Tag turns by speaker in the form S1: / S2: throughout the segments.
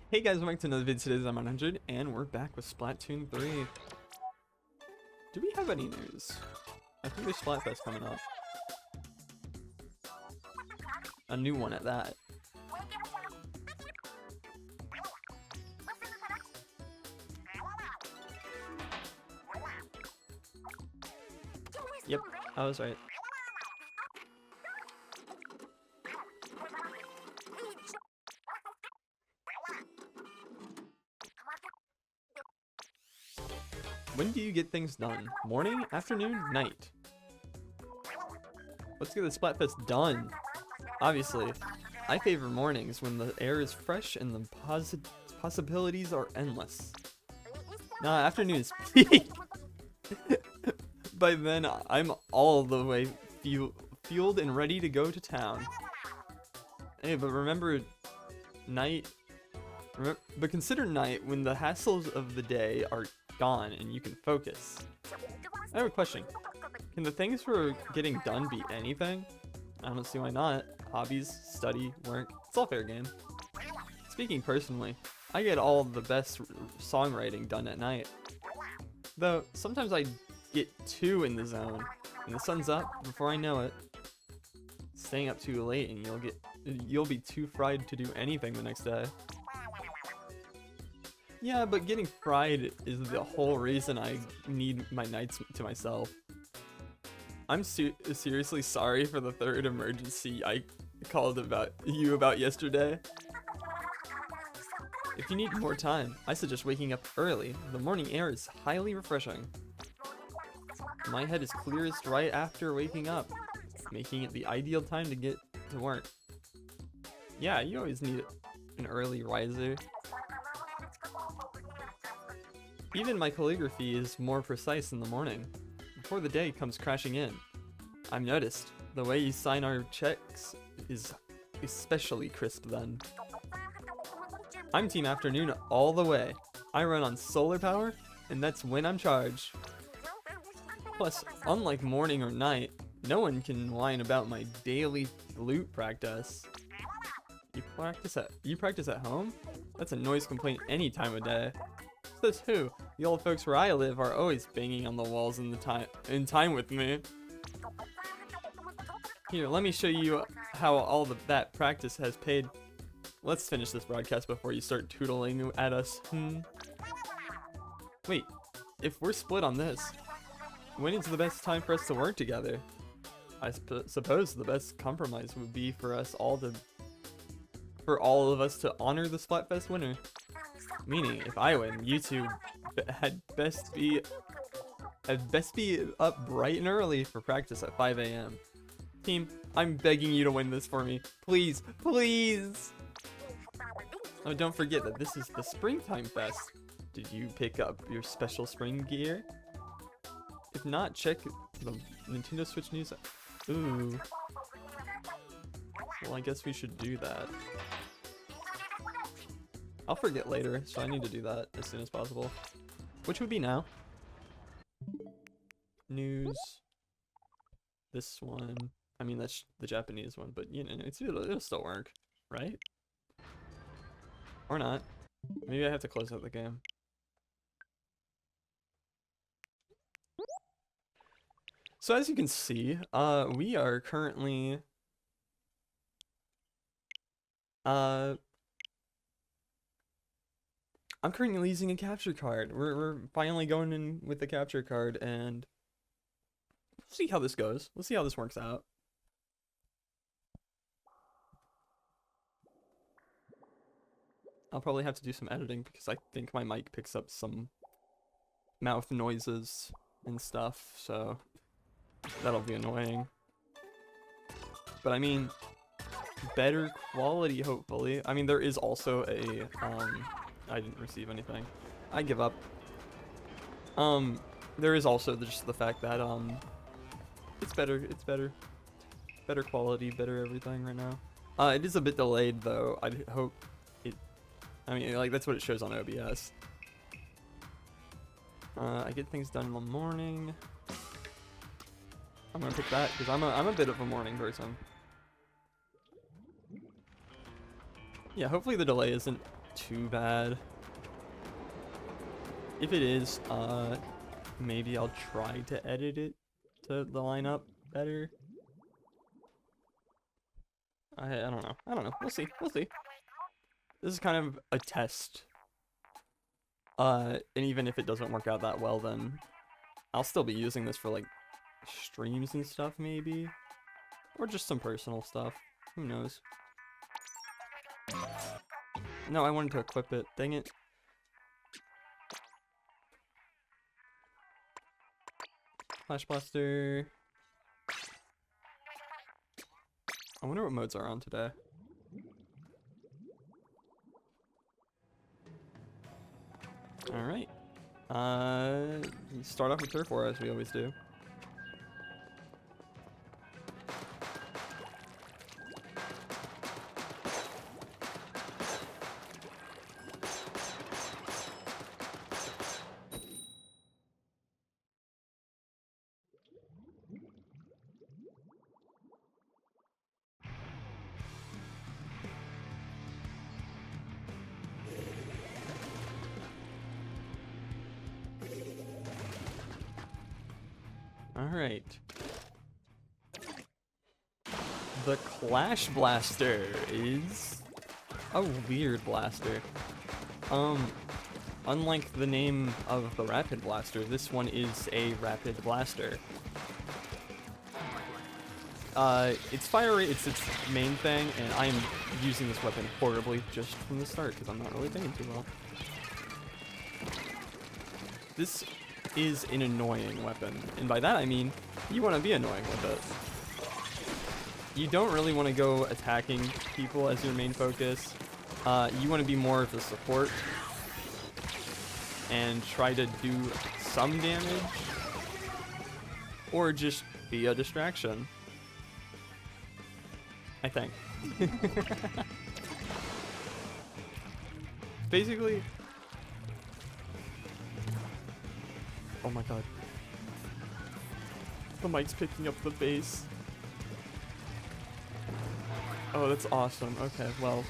S1: Hey guys, welcome back to another video. Today I'm 100 and we're back with Splatoon 3. Do we have any news? I think there's Splatfest coming up. A new one at that. Yep, I was right. When do you get things done? Morning, afternoon, night? Let's get the Splatfest done. Obviously, I favor mornings when the air is fresh and the possibilities are endless. Nah, afternoons, peak. By then, I'm all the way fueled and ready to go to town. Hey, but remember, night. But consider night when the hassles of the day are gone and you can focus. I have a question. Can the things for getting done be anything? I don't see why not. Hobbies, study, work, it's all fair game. Speaking personally, I get all the best songwriting done at night. Though, sometimes I get too in the zone, and the sun's up before I know it. Staying up too late and you'll be too fried to do anything the next day. Yeah, but getting fried is the whole reason I need my nights to myself. I'm seriously sorry for the third emergency I called you about yesterday. If you need more time, I suggest waking up early. The morning air is highly refreshing. My head is clearest right after waking up, making it the ideal time to get to work. Yeah, you always need an early riser. Even my calligraphy is more precise in the morning, before the day comes crashing in. I've noticed, the way you sign our checks is especially crisp then. I'm team afternoon all the way. I run on solar power, and that's when I'm charged. Plus, unlike morning or night, no one can whine about my daily flute practice. You practice at home? That's a noise complaint any time of day. Says who? The old folks where I live are always banging on the walls in time with me. Here, let me show you how all that practice has paid. Let's finish this broadcast before you start tootling at us. Wait, if we're split on this, when is the best time for us to work together? I suppose the best compromise would be for all of us to honor the Splatfest winner. Meaning, if I win, you two had best be up bright and early for practice at 5 AM. Team, I'm begging you to win this for me. Please, please! Oh, don't forget that this is the Springtime Fest. Did you pick up your special spring gear? If not, check the Nintendo Switch news. Ooh. Well, I guess we should do that. I'll forget later, so I need to do that as soon as possible. Which would be now. News. This one. I mean, that's the Japanese one, but you know, it'll still work, right? Or not. Maybe I have to close out the game. So as you can see, we are currently I'm currently using a capture card. We're finally going in with the capture card, and we'll see how this goes. We'll see how this works out. I'll probably have to do some editing because I think my mic picks up some mouth noises and stuff, so that'll be annoying. But I mean, better quality, hopefully. I mean, there is also a, I didn't receive anything. I give up. There is also just the fact that, it's better quality, better everything right now. It is a bit delayed though. I hope I mean, like, that's what it shows on OBS. I get things done in the morning. I'm gonna pick that because I'm a bit of a morning person. Yeah, hopefully the delay isn't too bad. If it is, maybe I'll try to edit it to the lineup better. I don't know. I don't know. We'll see. We'll see. This is kind of a test. And even if it doesn't work out that well, then I'll still be using this for, like, streams and stuff, maybe. Or just some personal stuff. Who knows? No, I wanted to equip it. Dang it. Flash Blaster. I wonder what modes are on today. Alright. Start off with Turf War as we always do. Alright. The Clash Blaster is a weird blaster. Unlike the name of the Rapid Blaster, this one is a Rapid Blaster. It's fire rate, it's its main thing, and I am using this weapon horribly just from the start because I'm not really thinking too well. This is an annoying weapon, and by that I mean you want to be annoying with it. You don't really want to go attacking people as your main focus. You want to be more of a support and try to do some damage, or just be a distraction, I think. Basically, oh my god. The mic's picking up the bass. Oh, that's awesome. Okay, well,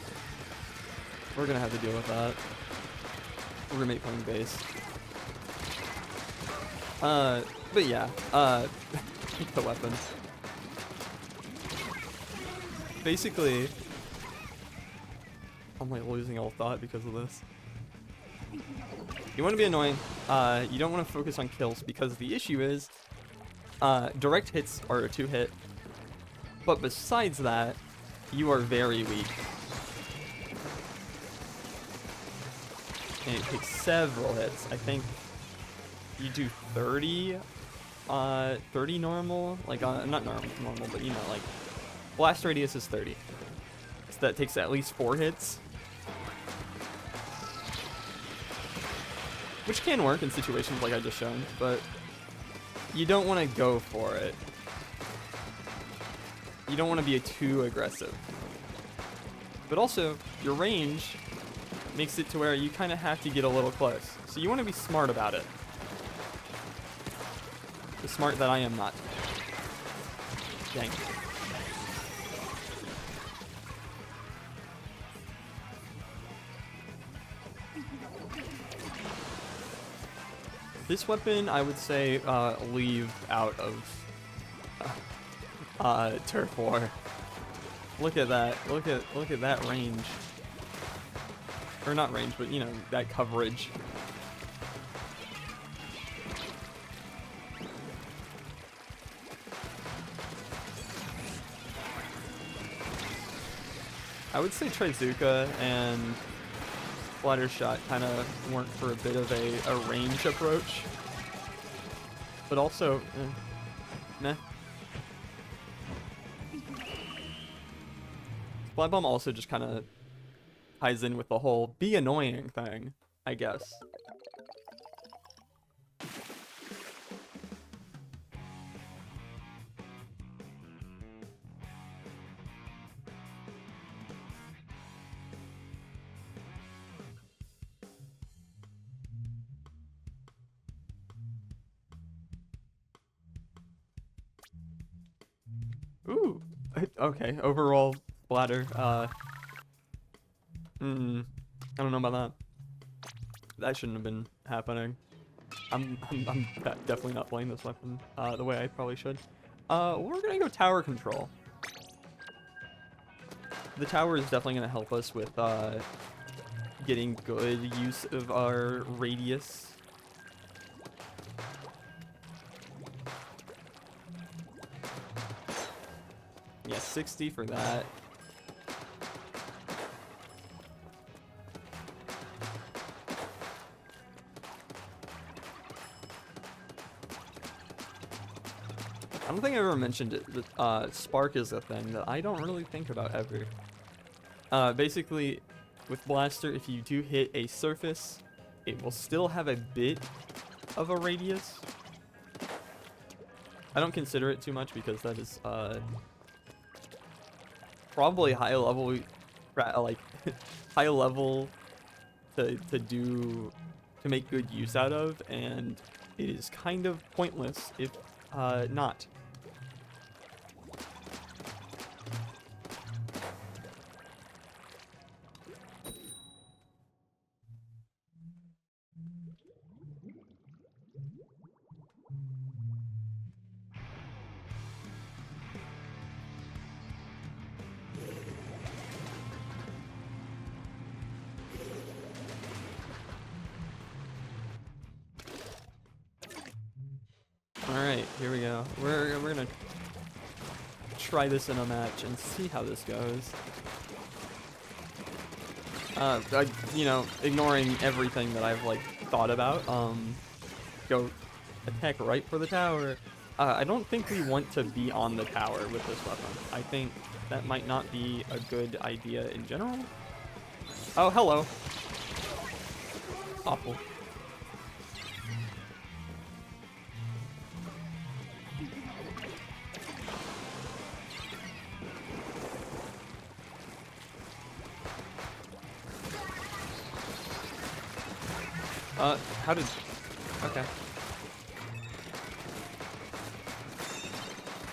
S1: we're gonna have to deal with that. Roommate playing bass. But yeah, the weapon. Basically, I'm like losing all thought because of this. You want to be annoying. You don't want to focus on kills because the issue is direct hits are a 2-hit. But besides that, you are very weak. And it takes several hits. I think you do 30 normal, like not normal, but you know, like blast radius is 30. So that takes at least 4 hits. Which can work in situations like I just shown, but you don't want to go for it. You don't want to be too aggressive. But also, your range makes it to where you kind of have to get a little close. So you want to be smart about it. The smart that I am not. Dang. This weapon, I would say, leave out of Turf War. Look at that. Look at that range. Or not range, but you know, that coverage. I would say Trizuka and Splatter Shot kind of work for a bit of a range approach. But also, meh. Splat Bomb also just kind of ties in with the whole be annoying thing, I guess. Ooh, okay, overall Splatter, I don't know about that. That shouldn't have been happening. I'm definitely not playing this weapon the way I probably should. We're gonna go tower control. The tower is definitely gonna help us with getting good use of our radius. Yeah, 60 for that. I don't think I ever mentioned it, but spark is a thing that I don't really think about ever. Basically, with Blaster, if you do hit a surface, it will still have a bit of a radius. I don't consider it too much because that is probably high level, like high level to make good use out of, and it is kind of pointless if not. Alright, here we go. We're gonna try this in a match and see how this goes. You know, ignoring everything that I've like thought about. Go attack right for the tower. I don't think we want to be on the tower with this weapon. I think that might not be a good idea in general. Oh, hello. Awful. How did... Okay.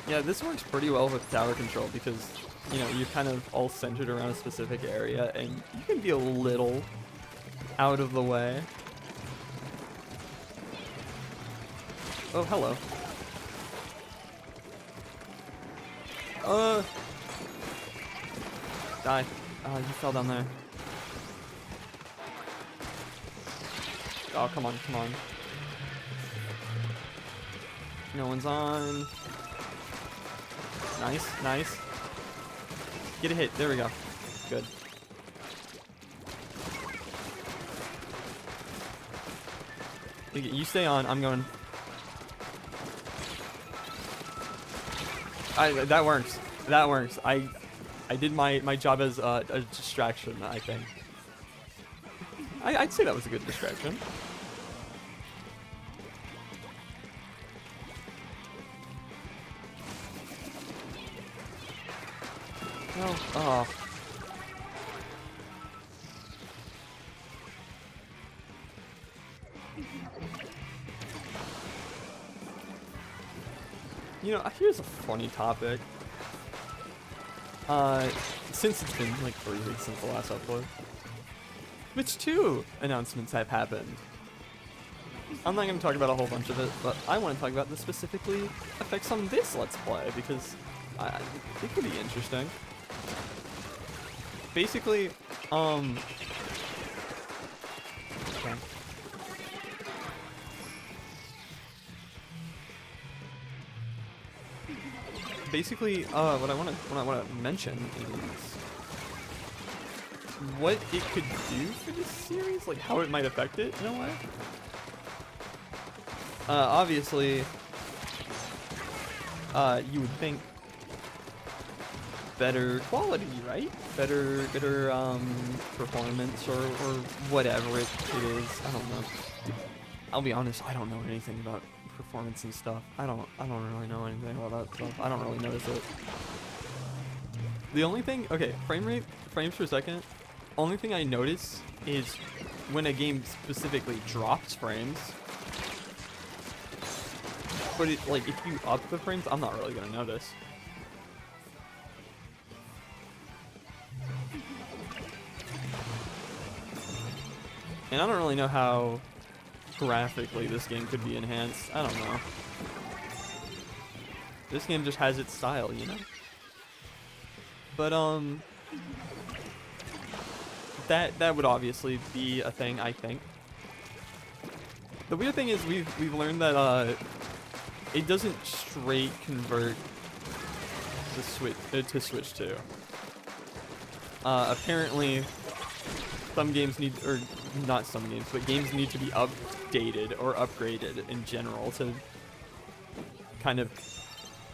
S1: Yeah, this works pretty well with tower control because, you know, you're kind of all centered around a specific area and you can be a little out of the way. Oh, hello. Die. You fell down there. Oh, come on, come on. No one's on. Nice, nice. Get a hit. There we go. Good. You stay on. I'm going. That works. That works. I did my job as a distraction, I think. I'd say that was a good distraction. No. Oh. You know, here's a funny topic. Since it's been like 3 weeks since the last upload, which 2 announcements have happened. I'm not going to talk about a whole bunch of it, but I want to talk about the specifically effects on this Let's Play because it could be interesting. Basically, okay. Basically, what I want to mention is what it could do for this series, like how it might affect it in a way. Obviously, you would think better quality, right? Better performance or whatever it is. I don't know. I'll be honest, I don't know anything about performance and stuff. I don't really know anything about that stuff. I don't really notice it. The only thing, okay, frame rate, frames per second. Only thing I notice is when a game specifically drops frames. But it, like, if you up the frames, I'm not really gonna notice. And I don't really know how graphically this game could be enhanced. I don't know. This game just has its style, you know? But, that would obviously be a thing, I think. The weird thing is we've learned that, it doesn't straight convert the Switch to Switch 2. Apparently, some games need, or not some games, but games need to be updated or upgraded in general to kind of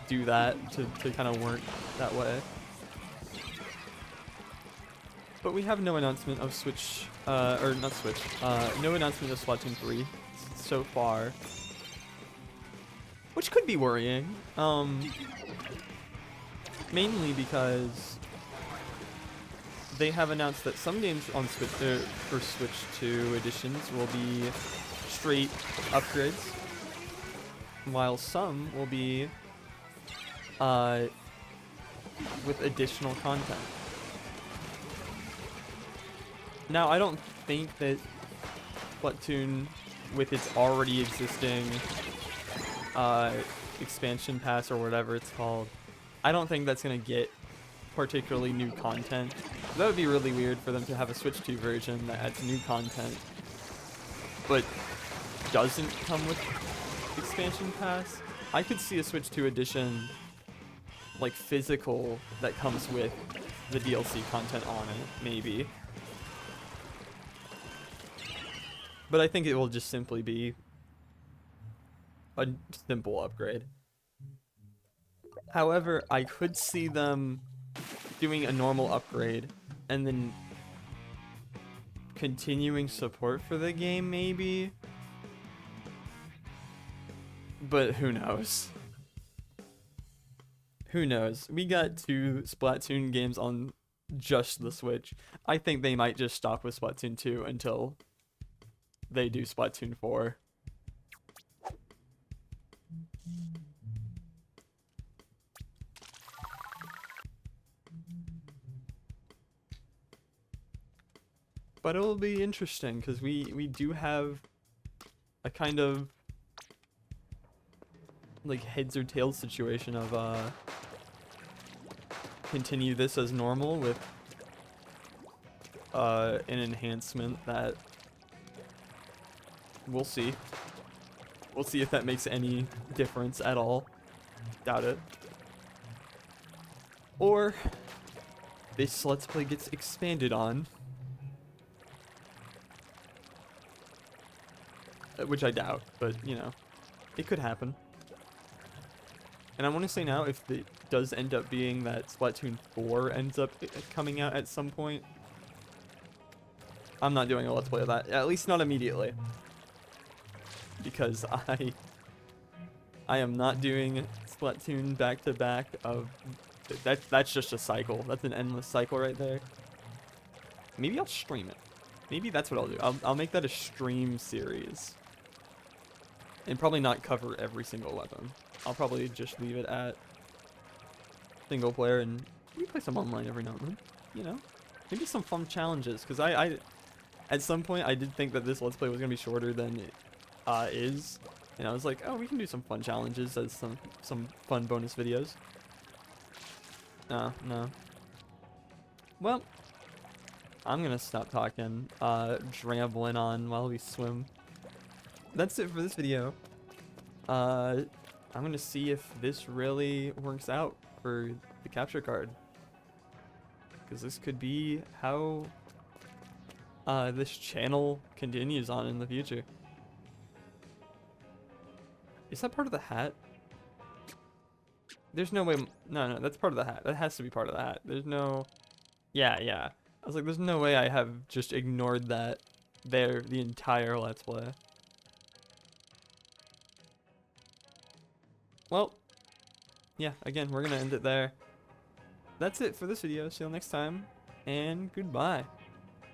S1: do that, to kind of work that way. But we have no announcement of Switch, or not Switch, no announcement of Splatoon 3 so far. Which could be worrying, mainly because they have announced that some games on Switch, for Switch 2 editions will be straight upgrades, while some will be with additional content. Now, I don't think that Splatoon, with its already existing expansion pass or whatever it's called, I don't think that's going to get particularly new content. That would be really weird for them to have a Switch 2 version that adds new content, but doesn't come with expansion pass. I could see a Switch 2 edition, like physical, that comes with the DLC content on it, maybe. But I think it will just simply be a simple upgrade. However, I could see them doing a normal upgrade and then continuing support for the game, maybe. But who knows? Who knows? We got 2 Splatoon games on just the Switch. I think they might just stop with Splatoon 2 until they do Splatoon 4. But it'll be interesting because we do have a kind of like heads or tails situation of continue this as normal with an enhancement that we'll see. We'll see if that makes any difference at all. Doubt it. Or this Let's Play gets expanded on. Which I doubt, but you know, it could happen. And I want to say now, if it does end up being that Splatoon 4 ends up coming out at some point, I'm not doing a Let's Play of that, at least not immediately. Because I am not doing Splatoon back to back of that's just a cycle. That's an endless cycle right there. Maybe I'll stream it. Maybe that's what I'll do. I'll make that a stream series. And probably not cover every single weapon. I'll probably just leave it at single player and we play some online every now and then. You know? Maybe some fun challenges. Because I at some point I did think that this Let's Play was going to be shorter than it is. And I was like, oh, we can do some fun challenges as some fun bonus videos. No. Well, I'm going to stop talking, rambling on while we swim. That's it for this video. I'm going to see if this really works out for the capture card. Because this could be how this channel continues on in the future. Is that part of the hat? There's no way. No, that's part of the hat. That has to be part of the hat. There's no. Yeah. I was like, there's no way I have just ignored that there the entire Let's Play. Well, yeah, again, we're going to end it there. That's it for this video. See you next time, and goodbye.